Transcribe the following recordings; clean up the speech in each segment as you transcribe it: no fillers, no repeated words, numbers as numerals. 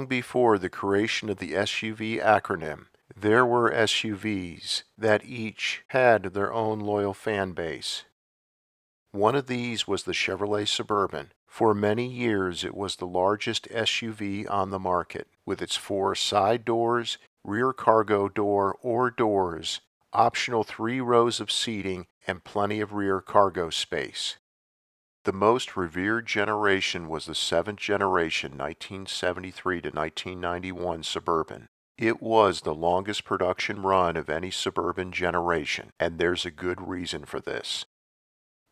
Long before the creation of the SUV acronym, there were SUVs that each had their own loyal fan base. One of these was the Chevrolet Suburban. For many years, it was the largest SUV on the market, with its 4 side doors, rear cargo door or doors, optional 3 rows of seating, and plenty of rear cargo space. The most revered generation was the 7th generation 1973 to 1991 Suburban. It was the longest production run of any Suburban generation, and there's a good reason for this.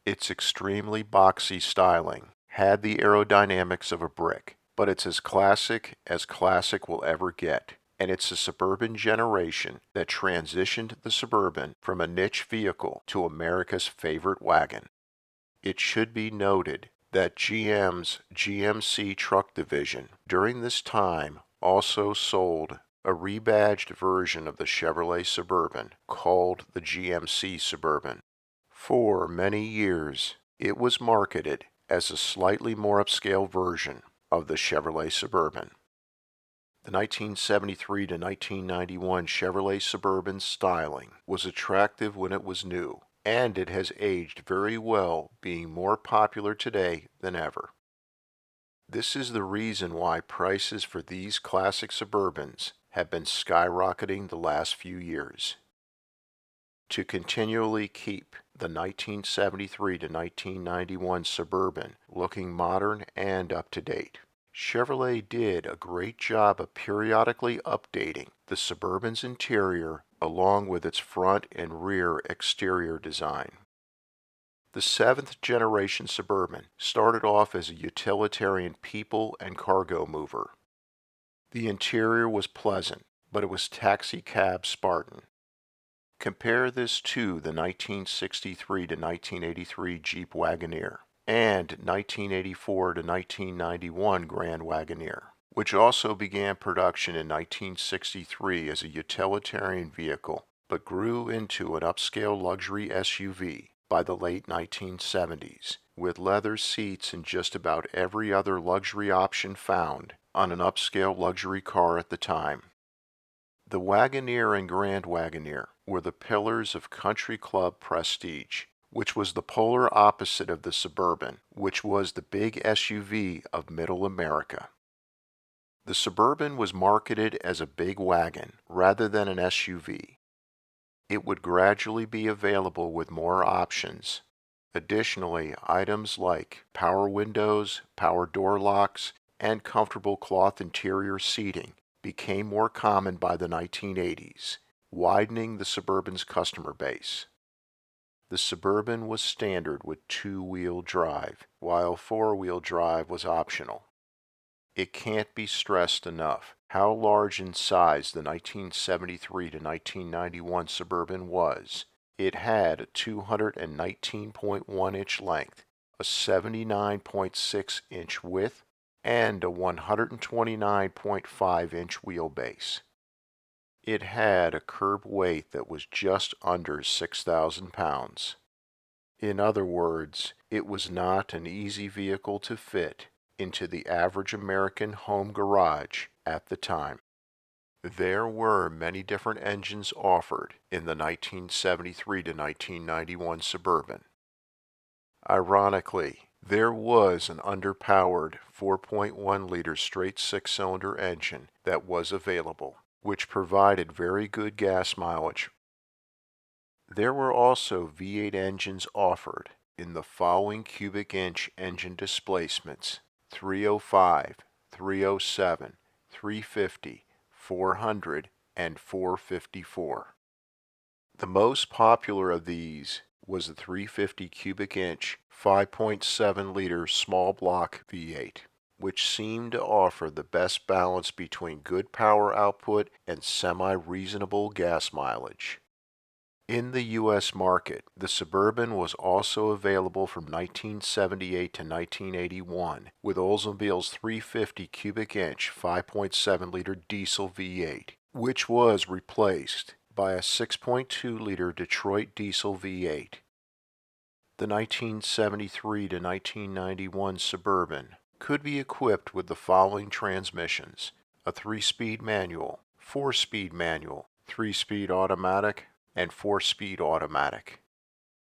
Its extremely boxy styling had the aerodynamics of a brick, but it's as classic will ever get, and it's a Suburban generation that transitioned the Suburban from a niche vehicle to America's favorite wagon. It should be noted that GM's GMC truck division during this time also sold a rebadged version of the Chevrolet Suburban called the GMC Suburban. For many years, it was marketed as a slightly more upscale version of the Chevrolet Suburban. The 1973 to 1991 Chevrolet Suburban styling was attractive when it was new, and it has aged very well, being more popular today than ever. This is the reason why prices for these classic Suburbans have been skyrocketing the last few years. To continually keep the 1973 to 1991 Suburban looking modern and up to date, Chevrolet did a great job of periodically updating the Suburban's interior along with its front and rear exterior design. The 7th generation Suburban started off as a utilitarian people and cargo mover. The interior was pleasant, but it was taxi cab Spartan. Compare this to the 1963 to 1983 Jeep Wagoneer and 1984 to 1991 Grand Wagoneer, which also began production in 1963 as a utilitarian vehicle but grew into an upscale luxury SUV by the late 1970s, with leather seats and just about every other luxury option found on an upscale luxury car at the time. The Wagoneer and Grand Wagoneer were the pillars of country club prestige, which was the polar opposite of the Suburban, which was the big SUV of middle America. The Suburban was marketed as a big wagon rather than an SUV. It would gradually be available with more options. Additionally, items like power windows, power door locks, and comfortable cloth interior seating became more common by the 1980s, widening the Suburban's customer base. The Suburban was standard with 2-wheel drive, while 4-wheel drive was optional. It can't be stressed enough how large in size the 1973 to 1991 Suburban was. It had a 219.1-inch length, a 79.6-inch width, and a 129.5-inch wheelbase. It had a curb weight that was just under 6,000 pounds. In other words, it was not an easy vehicle to fit into the average American home garage at the time. There were many different engines offered in the 1973 to 1991 Suburban. Ironically, there was an underpowered 4.1-liter straight 6-cylinder engine that was available, which provided very good gas mileage. There were also V8 engines offered in the following cubic inch engine displacements: 305, 307, 350, 400, and 454. The most popular of these was the 350 cubic inch 5.7-liter small block V8, which seemed to offer the best balance between good power output and semi-reasonable gas mileage. In the U.S. market, the Suburban was also available from 1978 to 1981 with Oldsmobile's 350 cubic inch 5.7-liter diesel V8, which was replaced by a 6.2-liter Detroit diesel V8. The 1973 to 1991 Suburban could be equipped with the following transmissions: a 3-speed manual, 4-speed manual, 3-speed automatic, and 4-speed automatic.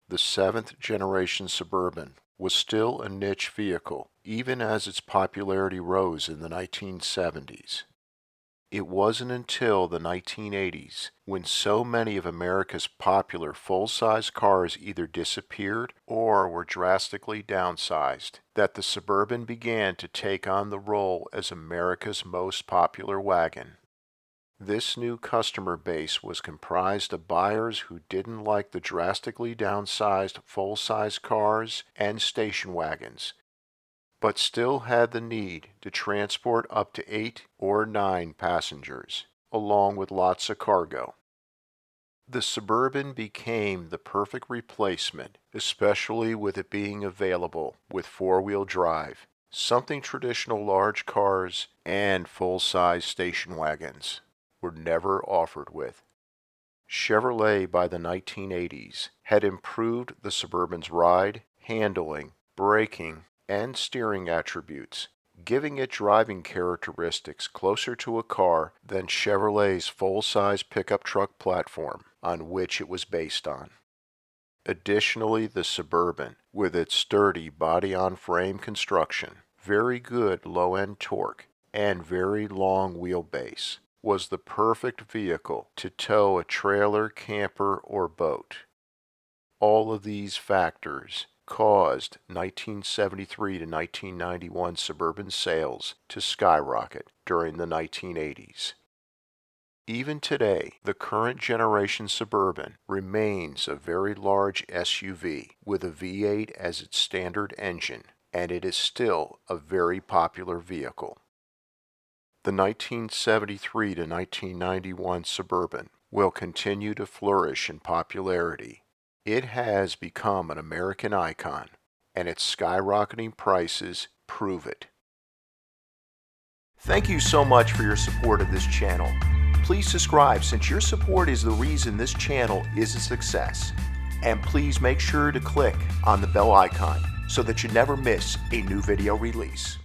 The 7th generation Suburban was still a niche vehicle, even as its popularity rose in the 1970s. It wasn't until the 1980s, when so many of America's popular full-size cars either disappeared or were drastically downsized, that the Suburban began to take on the role as America's most popular wagon. This new customer base was comprised of buyers who didn't like the drastically downsized full-size cars and station wagons, but still had the need to transport up to 8 or 9 passengers, along with lots of cargo. The Suburban became the perfect replacement, especially with it being available with 4-wheel drive, something traditional large cars and full-size station wagons were never offered with. Chevrolet by the 1980s had improved the Suburban's ride, handling, braking, and steering attributes, giving it driving characteristics closer to a car than Chevrolet's full-size pickup truck platform on which it was based on. Additionally, the Suburban, with its sturdy body-on-frame construction, very good low-end torque, and very long wheelbase, was the perfect vehicle to tow a trailer, camper, or boat. All of these factors caused 1973 to 1991 Suburban sales to skyrocket during the 1980s. Even today, the current generation Suburban remains a very large SUV with a V8 as its standard engine, and it is still a very popular vehicle. The 1973 to 1991 Suburban will continue to flourish in popularity. It has become an American icon, and its skyrocketing prices prove it. Thank you so much for your support of this channel. Please subscribe, since your support is the reason this channel is a success. And please make sure to click on the bell icon so that you never miss a new video release.